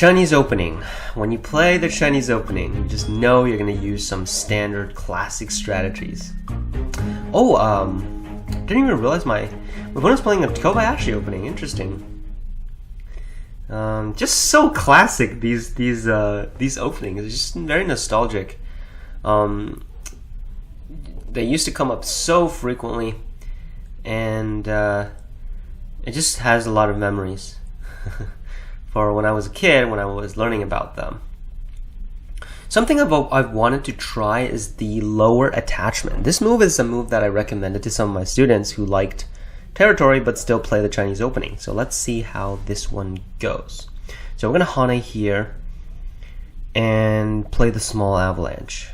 Chinese opening. When you play the Chinese opening, you just know you're going to use some standard classic strategies. Oh, didn't even realize my opponent's playing a Kobayashi opening. Interesting. Just so classic, these openings. It's just very nostalgic. They used to come up so frequently, and it just has a lot of memories. For when I was a kid, when I was learning about them. Something I've wanted to try is the lower attachment. This move is a move that I recommended to some of my students who liked territory but still play the Chinese opening. So let's see how this one goes. So we're going to Hane here and play the small avalanche.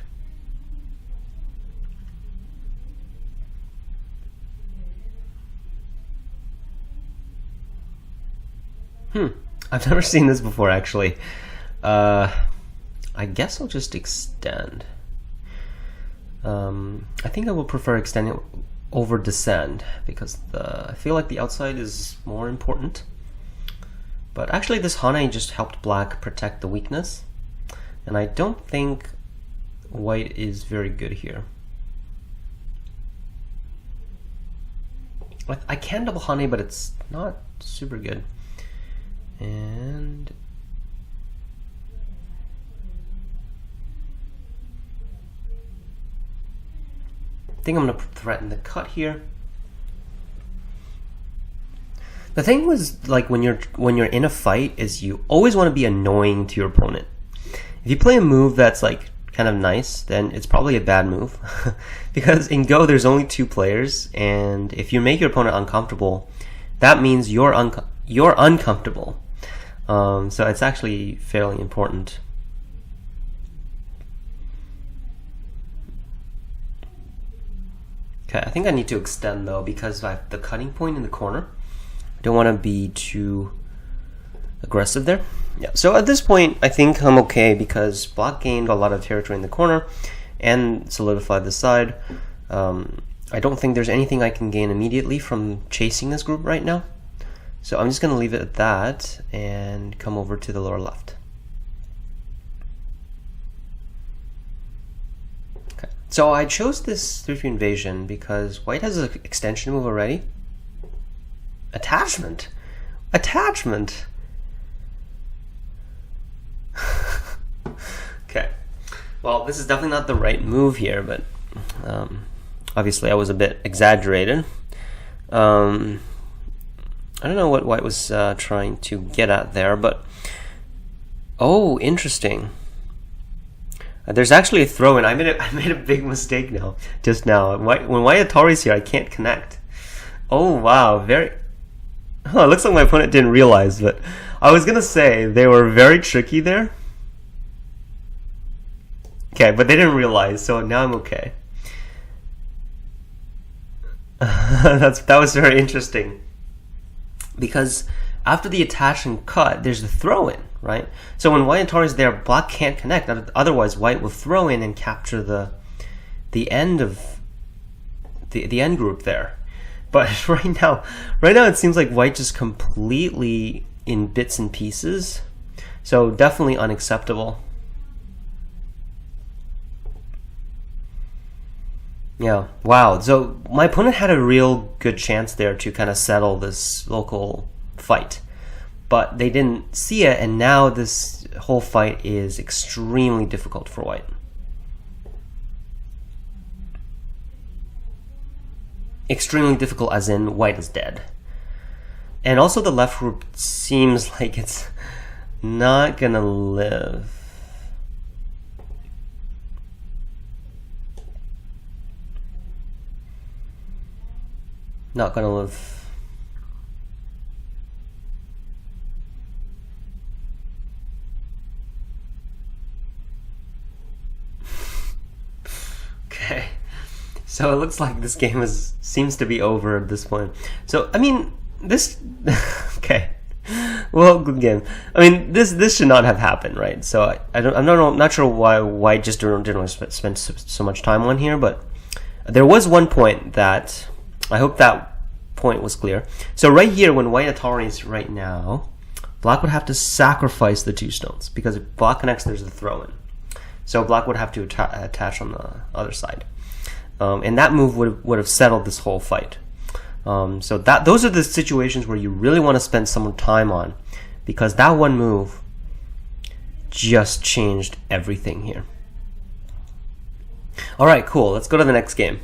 I've never seen this before, actually. I guess I'll just extend. I think I will prefer extending over descend because I feel like the outside is more important. But actually this Hane just helped black protect the weakness. And I don't think white is very good here. I can double Hane, but it's not super good. And I think I'm going to threaten the cut here. The thing was, like, when you're in a fight is you always want to be annoying to your opponent. If you play a move that's like kind of nice, then it's probably a bad move. Because in Go there's only 2 players, and if you make your opponent uncomfortable, that means you're uncomfortable. So it's actually fairly important. Okay, I think I need to extend though because I have the cutting point in the corner. I don't want to be too aggressive there. Yeah. So at this point, I think I'm okay because black gained a lot of territory in the corner and solidified the side. I don't think there's anything I can gain immediately from chasing this group right now. So I'm just going to leave it at that and come over to the lower left. Okay. So I chose this 3-3 invasion because white has an extension move already. Attachment! Attachment! Okay. Well, this is definitely not the right move here, but obviously I was a bit exaggerated. I don't know what white was trying to get at there, but oh, interesting. There's actually a throw-in. I made a big mistake now, just now. When white Atari's here, I can't connect. Oh wow, very. Oh, it looks like my opponent didn't realize, but I was gonna say they were very tricky there. Okay, but they didn't realize, so now I'm okay. That was very interesting. Because after the attach and cut, there's the throw-in, right? So when white Atari is there, black can't connect. Otherwise, white will throw in and capture the end of the end group there. But right now it seems like white just completely in bits and pieces. So definitely unacceptable. Yeah, wow. So my opponent had a real good chance there to kind of settle this local fight. But they didn't see it, and now this whole fight is extremely difficult for white. Extremely difficult as in white is dead. And also the left group seems like it's not gonna live. Not gonna live. Okay, so it looks like this game seems to be over at this point. So I mean, this okay. Well, good game. I mean, this should not have happened, right? So I'm not sure why White just didn't spend so much time on here, but there was one point that I hope that point was clear. So right here, when White Ataris right now, Black would have to sacrifice the 2 stones because if Black connects, there's the throw-in. So Black would have to attach on the other side, and that move would have settled this whole fight. So those are the situations where you really want to spend some time on, because that one move just changed everything here. All right, cool. Let's go to the next game.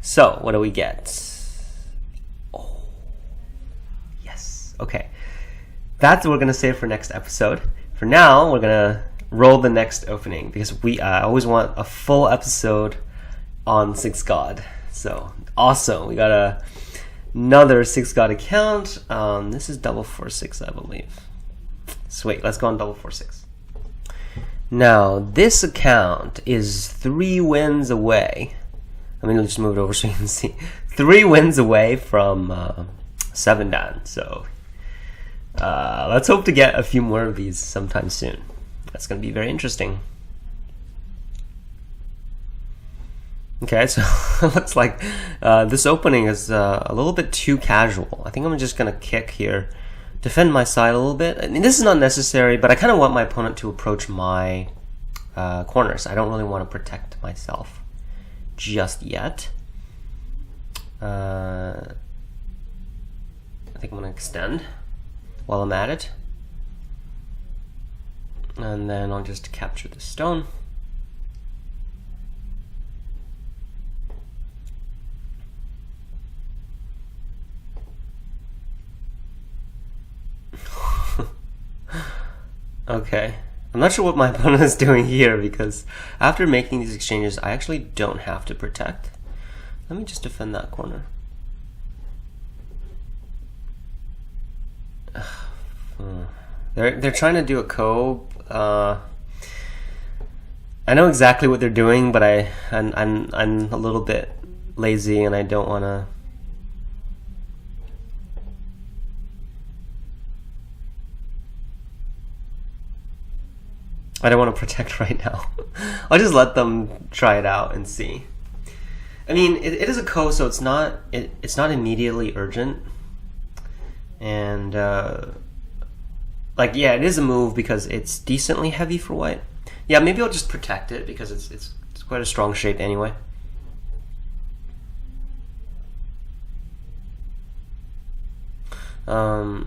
So what do we get? Oh, yes. Okay, that's what we're gonna save for next episode. For now, we're gonna roll the next opening because I always want a full episode on 6 God. So awesome. We got another 6 God account. This is 446, I believe. Sweet, let's go on 446. Now, this account is 3 wins away. Let me just move it over so you can see. 3 wins away from 7 Dan. So let's hope to get a few more of these sometime soon. That's going to be very interesting. Okay, so it looks like this opening is a little bit too casual. I think I'm just going to kick here, defend my side a little bit. I mean, this is not necessary, but I kind of want my opponent to approach my corners. I don't really want to protect myself just yet. I think I'm going to extend while I'm at it. And then I'll just capture the stone. Okay, I'm not sure what my opponent is doing here because after making these exchanges, I actually don't have to protect. Let me just defend that corner. They're trying to do a Kobe. I know exactly what they're doing, but I'm a little bit lazy and I don't want to. I don't want to protect right now. I'll just let them try it out and see. I mean, it is a Ko, so it's not immediately urgent, and like yeah, it is a move because it's decently heavy for White. Yeah, maybe I'll just protect it because it's quite a strong shape anyway. I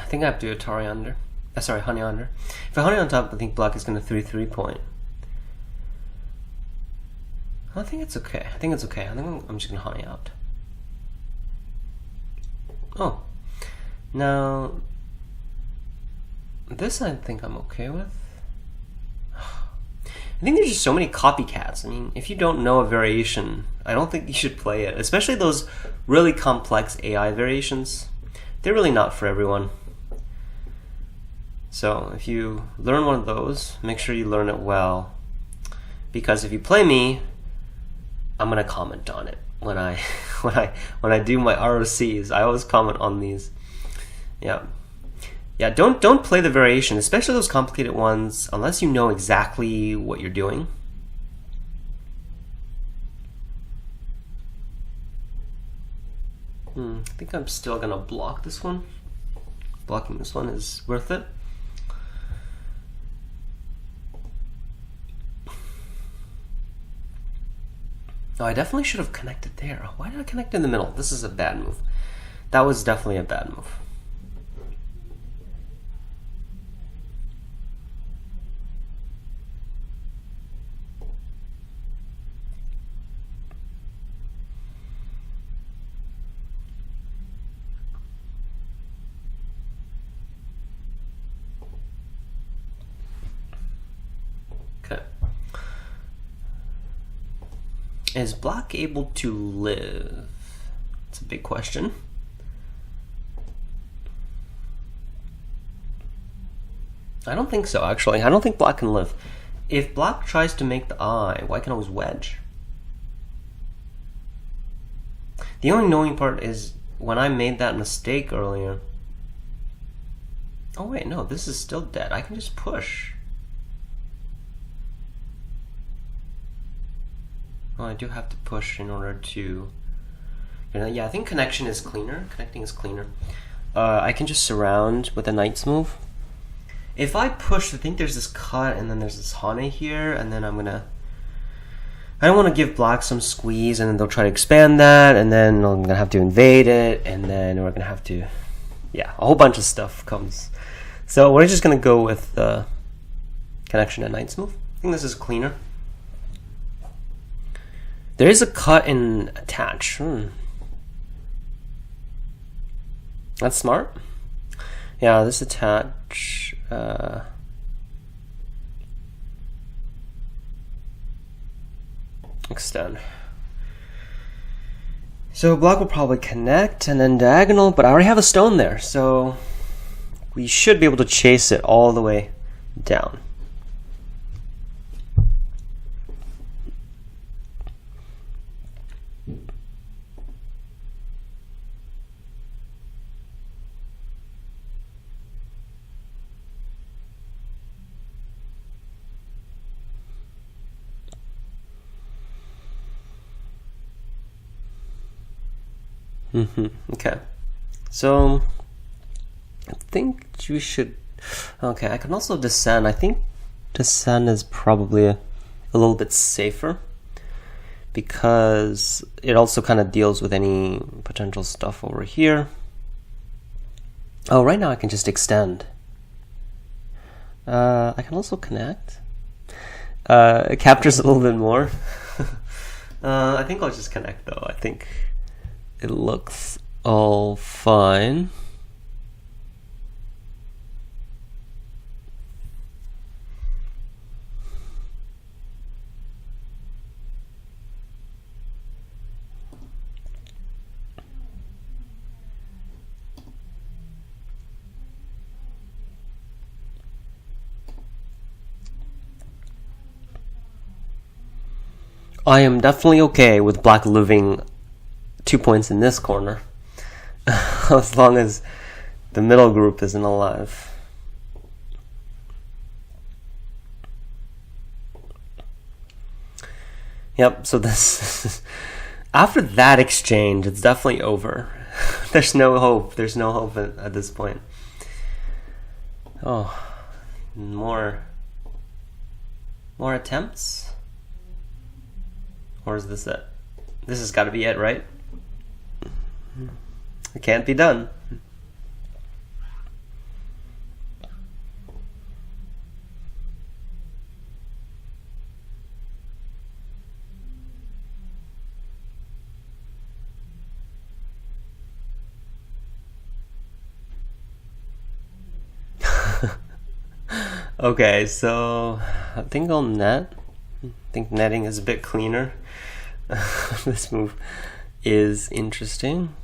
think I have to Atari under. Sorry, honey under. If I honey on top, I think Black is going to 3-3 point. I think it's okay. I think I'm just going to honey out. Oh. Now, this I think I'm okay with. I think there's just so many copycats. I mean, if you don't know a variation, I don't think you should play it. Especially those really complex AI variations. They're really not for everyone. So if you learn one of those, make sure you learn it well, because if you play me, I'm gonna comment on it when I do my ROCs. I always comment on these. Yeah. Don't play the variation, especially those complicated ones, unless you know exactly what you're doing. I think I'm still gonna block this one. Blocking this one is worth it. Oh, I definitely should have connected there. Why did I connect in the middle? This is a bad move. That was definitely a bad move. Okay. Is Black able to live? It's a big question. I don't think so, actually. I don't think Black can live. If Black tries to make the eye, White can always wedge. The only annoying part is when I made that mistake earlier, Oh wait, no, this is still dead. I can just push. Oh, I do have to push in order to... Yeah, I think connection is cleaner. Connecting is cleaner. I can just surround with a knight's move. If I push, I think there's this cut, and then there's this hane here, and then I'm gonna... I don't want to give black some squeeze, and then they'll try to expand that, and then I'm gonna have to invade it, and then we're gonna have to... Yeah, a whole bunch of stuff comes. So we're just gonna go with connection and knight's move. I think this is cleaner. There is a cut in attach. That's smart. Yeah, this attach. Extend. So black will probably connect and then diagonal, but I already have a stone there, so we should be able to chase it all the way down. Okay, so I think we should... Okay, I can also descend. I think descend is probably a little bit safer because it also kind of deals with any potential stuff over here. Oh, right now I can just extend. I can also connect. It captures a little bit more. I think I'll just connect though. I think it looks all fine. I am definitely okay with black losing 2 points in this corner, as long as the middle group isn't alive. Yep, so this after that exchange, it's definitely over. There's no hope. There's no hope at this point. Oh, more attempts? Or is this it? This has got to be it, right? It can't be done. Okay, so I think I'll net. I think netting is a bit cleaner. This move is interesting.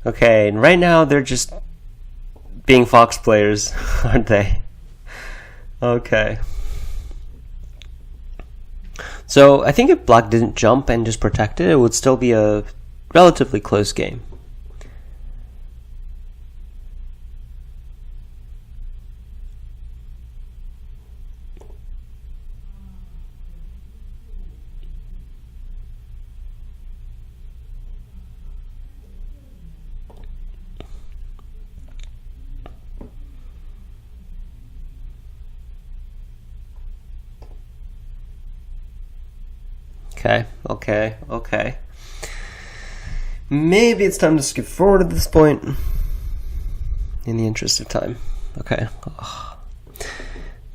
Okay, and right now they're just being fox players, aren't they? Okay. So I think if black didn't jump and just protect it, it would still be a relatively close game. Okay. Maybe it's time to skip forward at this point, in the interest of time. Okay.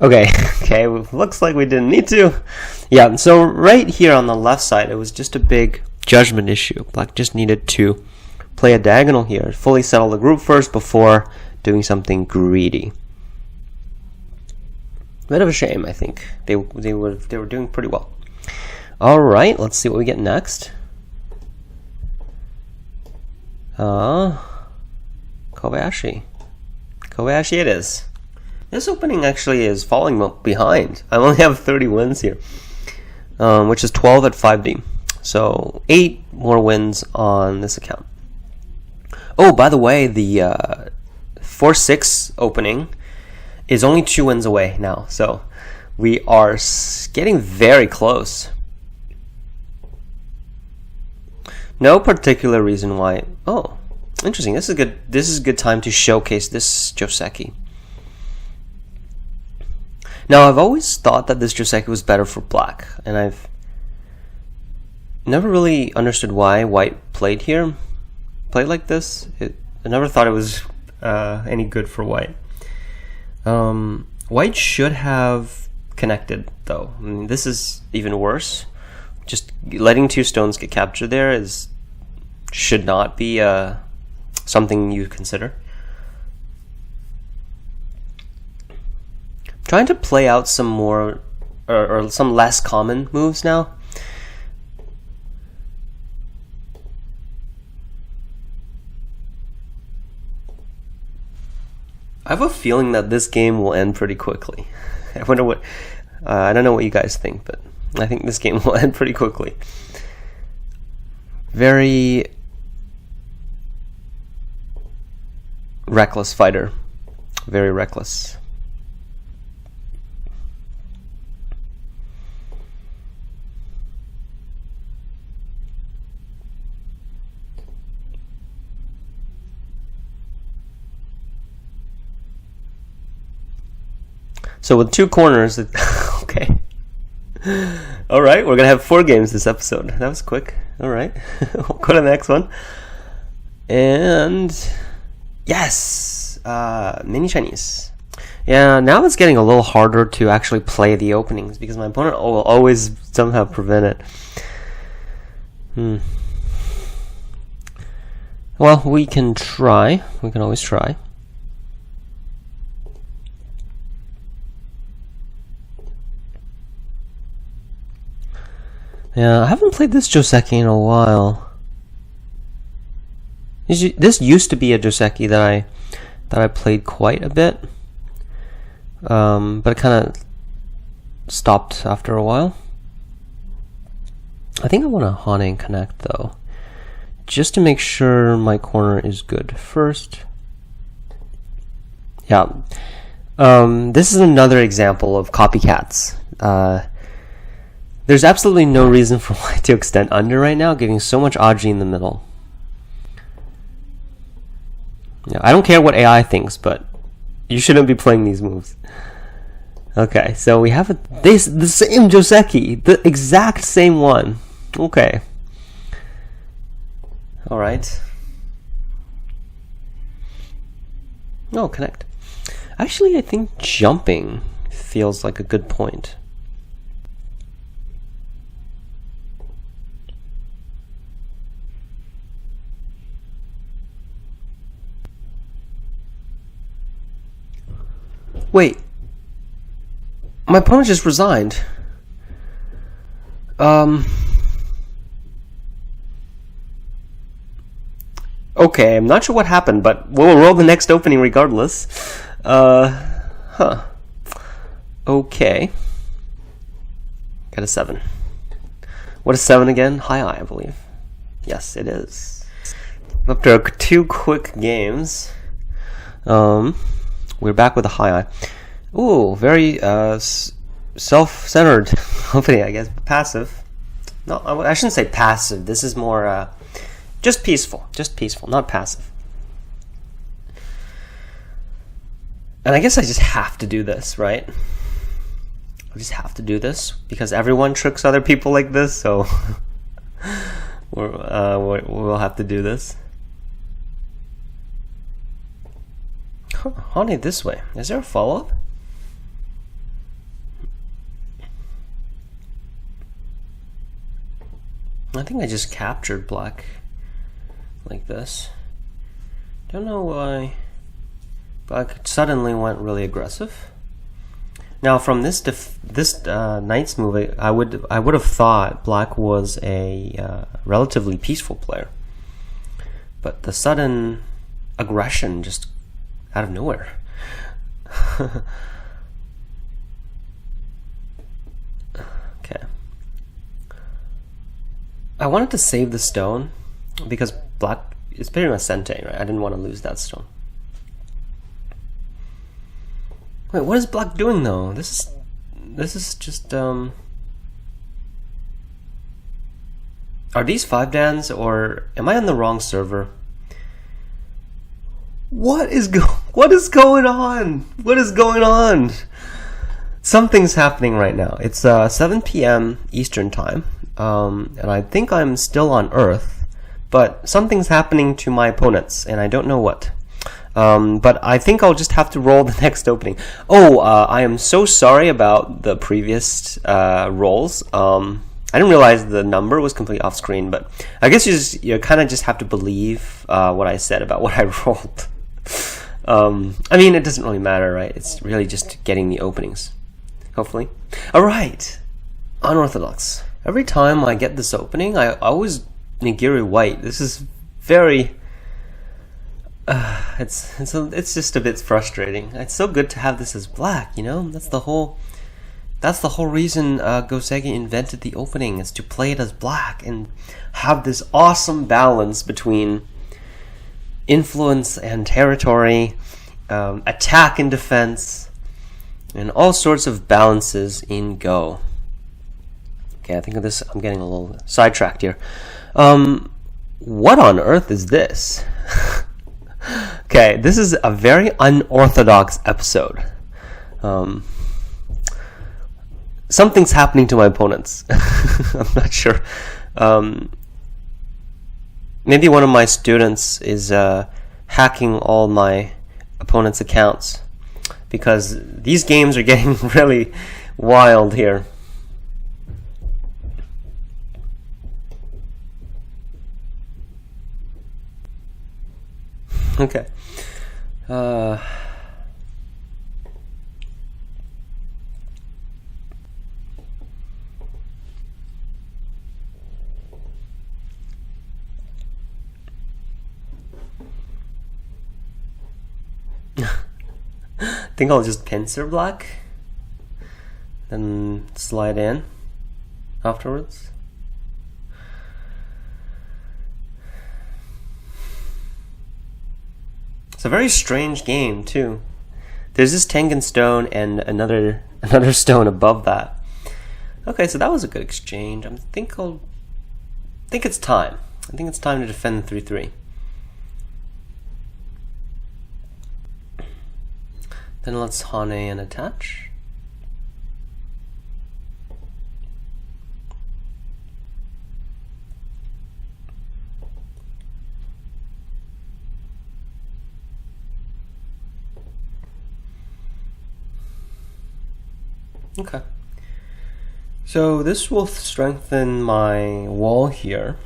Okay, looks like we didn't need to. Yeah, so right here on the left side, it was just a big judgment issue. Black just needed to play a diagonal here, fully settle the group first before doing something greedy. Bit of a shame, I think. They were doing pretty well. Alright, let's see what we get next. Kobayashi. Kobayashi it is. This opening actually is falling behind. I only have 30 wins here, which is 12 at 5D. So 8 more wins on this account. Oh, by the way, the 4-6 opening is only 2 wins away now, so we are getting very close. No particular reason why. Oh, interesting. This is good. This is a good time to showcase this Joseki. Now, I've always thought that this Joseki was better for black, and I've never really understood why white played like this. I never thought it was any good for white. White should have connected, though. I mean, this is even worse. Just letting 2 stones get captured there should not be something you consider. Trying to play out some more or some less common moves now. I have a feeling that this game will end pretty quickly. I wonder what. I don't know what you guys think, but I think this game will end pretty quickly. Very reckless fighter. Very reckless. So with 2 corners, okay. All right, we're gonna have 4 games this episode. That was quick. All right, we'll go to the next one. And yes, mini Chinese. Yeah, now it's getting a little harder to actually play the openings because my opponent will always somehow prevent it. Well, we can try. We can always try. Yeah, I haven't played this Joseki in a while. This used to be a Joseki that I played quite a bit, but it kind of stopped after a while. I think I want to Hane and connect though, just to make sure my corner is good first. Yeah, this is another example of copycats. There's absolutely no reason for white to extend under right now, giving so much Aji in the middle. Yeah, I don't care what AI thinks, but you shouldn't be playing these moves. Okay, so we have the same Joseki, the exact same one. Okay. All right. No, connect. Actually, I think jumping feels like a good point. Wait, my opponent just resigned. Okay, I'm not sure what happened, but we'll roll the next opening regardless. Okay. Got a 7. What is 7 again? High I believe. Yes, it is. After 2 quick games, we're back with a high I. Ooh, very self-centered opening, I guess. Passive. No, I shouldn't say passive. This is more just peaceful. Just peaceful, not passive. And I guess I just have to do this, right? I just have to do this because everyone tricks other people like this, so we'll have to do this. Hane this way. Is there a follow-up? I think I just captured black like this. Don't know why black suddenly went really aggressive. Now from this knight's move, I would have thought black was a relatively peaceful player, but the sudden aggression just out of nowhere. Okay. I wanted to save the stone because black is pretty much sente, right? I didn't want to lose that stone. Wait, what is black doing though? This is just Are these 5-dans, or am I on the wrong server? What is going on? What is going on? Something's happening right now. It's 7 p.m. Eastern time, and I think I'm still on Earth, but something's happening to my opponents, and I don't know what. But I think I'll just have to roll the next opening. Oh, I am so sorry about the previous rolls. I didn't realize the number was completely off screen, but I guess you kind of just have to believe what I said about what I rolled. I mean, it doesn't really matter, right? It's really just getting the openings, hopefully. All right, Unorthodox. Every time I get this opening, I always nigiri white. This is very... it's just a bit frustrating. It's so good to have this as black, you know? That's the whole reason Goseki invented the opening, is to play it as black and have this awesome balance between influence and territory, attack and defense, and all sorts of balances in Go. Okay, I think of this. I'm getting a little sidetracked here. What on earth is this? Okay, this is a very unorthodox episode. Something's happening to my opponents. I'm not sure. Maybe one of my students is hacking all my opponents' accounts, because these games are getting really wild here. Okay. I think I'll just pincer black, then slide in afterwards. It's a very strange game too. There's this Tengen stone and another stone above that. Okay, so that was a good exchange. I think it's time. I think it's time to defend the 3-3. Then let's Hane and attach. Okay. So this will strengthen my wall here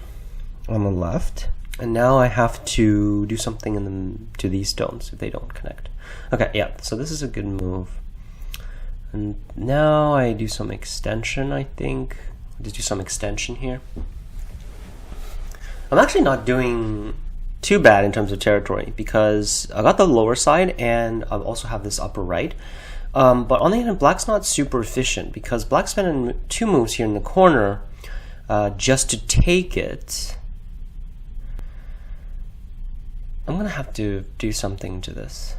on the left. And now I have to do something to these stones if they don't connect. Okay, yeah, so this is a good move. And now I do some extension, I think. Just do some extension here. I'm actually not doing too bad in terms of territory, because I got the lower side and I also have this upper right. But on the other hand, black's not super efficient, because black's spending 2 moves here in the corner just to take it. I'm gonna have to do something to this.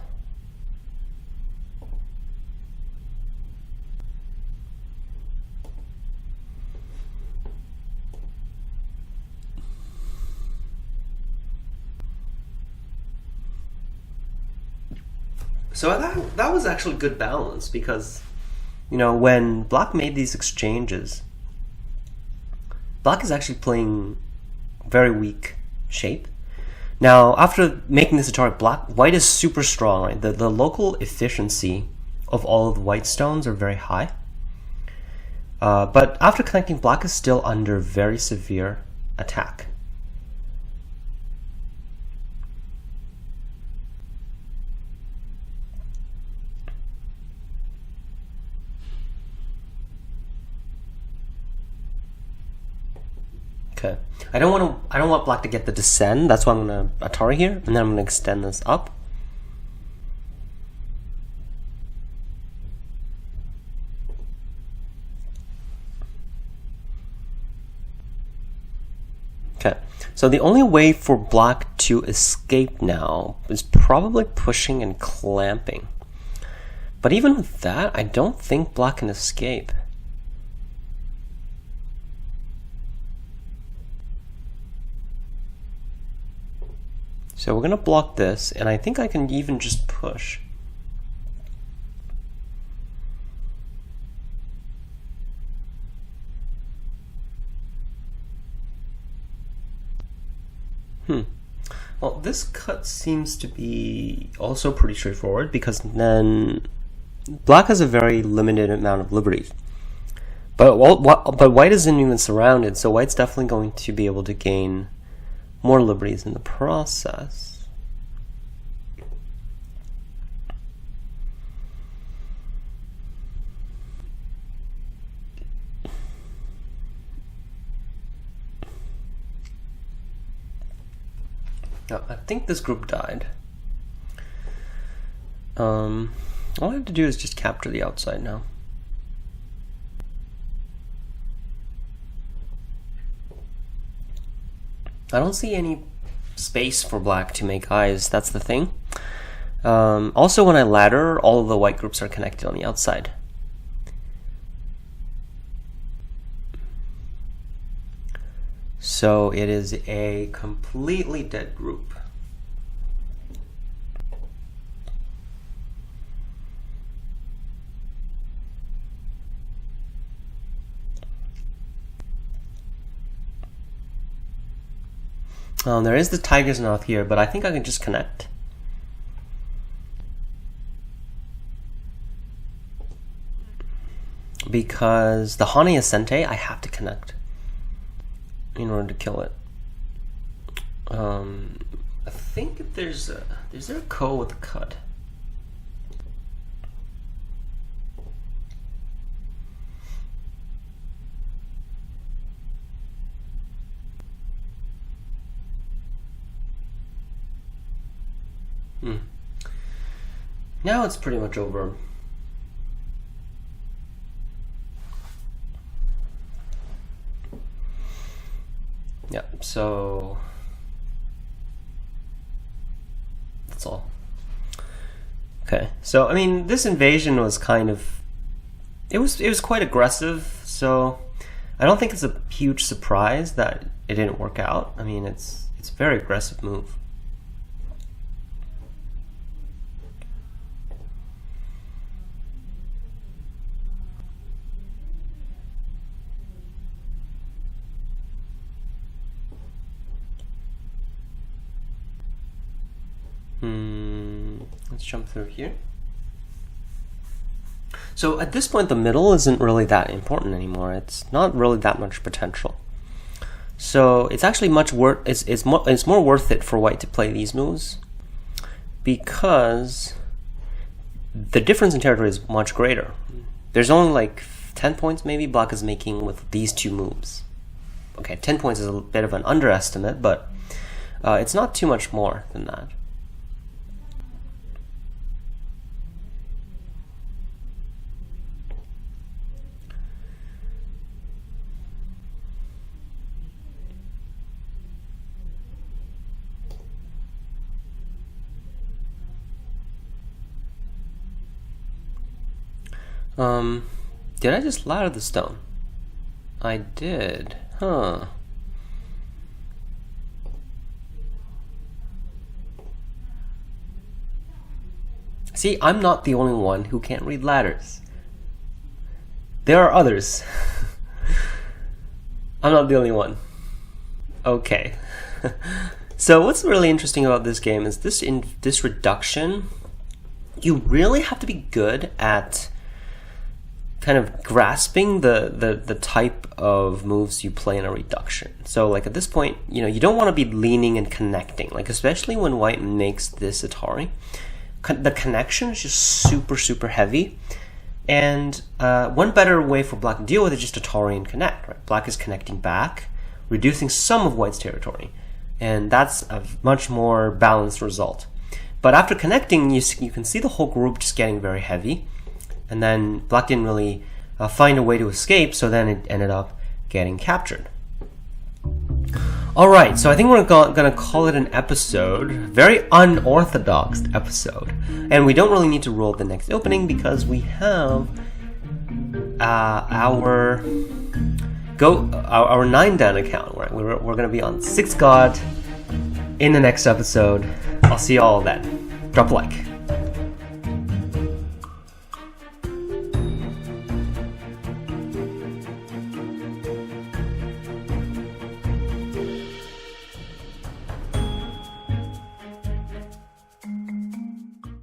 So that was actually good balance, because, you know, when black made these exchanges, black is actually playing very weak shape. Now, after making this a target, white is super strong, right? The local efficiency of all of the white stones are very high. But after connecting, black is still under very severe attack. Okay, I don't want black to get the descend. That's why I'm gonna Atari here, and then I'm gonna extend this up. Okay, so the only way for black to escape now is probably pushing and clamping. But even with that, I don't think black can escape. So we're gonna block this, and I think I can even just push. Well, this cut seems to be also pretty straightforward, because then black has a very limited amount of liberties. But white isn't even surrounded, so white's definitely going to be able to gain more liberties in the process. Now, I think this group died. All I have to do is just capture the outside now. I don't see any space for black to make eyes, that's the thing. Also, when I ladder, all of the white groups are connected on the outside. So it is a completely dead group. There is the tiger's mouth here, but I think I can just connect. Because the Hane Ascente, I have to connect in order to kill it. I think if is there a ko with a cut? Now it's pretty much over. Yeah, so that's all. Okay, so I mean, this invasion was kind of, it was quite aggressive, so I don't think it's a huge surprise that it didn't work out. I mean, it's a very aggressive move. Let's jump through here. So at this point, the middle isn't really that important anymore. It's not really that much potential. So it's actually it's more worth it for white to play these moves, because the difference in territory is much greater. There's only like 10 points maybe black is making with these two moves. Okay, 10 points is a bit of an underestimate, but it's not too much more than that. Did I just ladder the stone? I did, huh? See, I'm not the only one who can't read ladders. There are others. I'm not the only one. Okay. So what's really interesting about this game is this reduction, you really have to be good at kind of grasping the type of moves you play in a reduction. So like at this point, you don't want to be leaning and connecting, like especially when white makes this Atari. The connection is just super heavy, and one better way for black to deal with it is just Atari and connect. Right? Black is connecting back, reducing some of white's territory, and that's a much more balanced result. But after connecting, you can see the whole group just getting very heavy, and then black didn't really find a way to escape, so then it ended up getting captured. Alright, so I think we're gonna call it an episode. Very unorthodox episode. And we don't really need to roll the next opening because we have our 9-dan account. We're gonna be on 6th God in the next episode. I'll see you all then. Drop a like.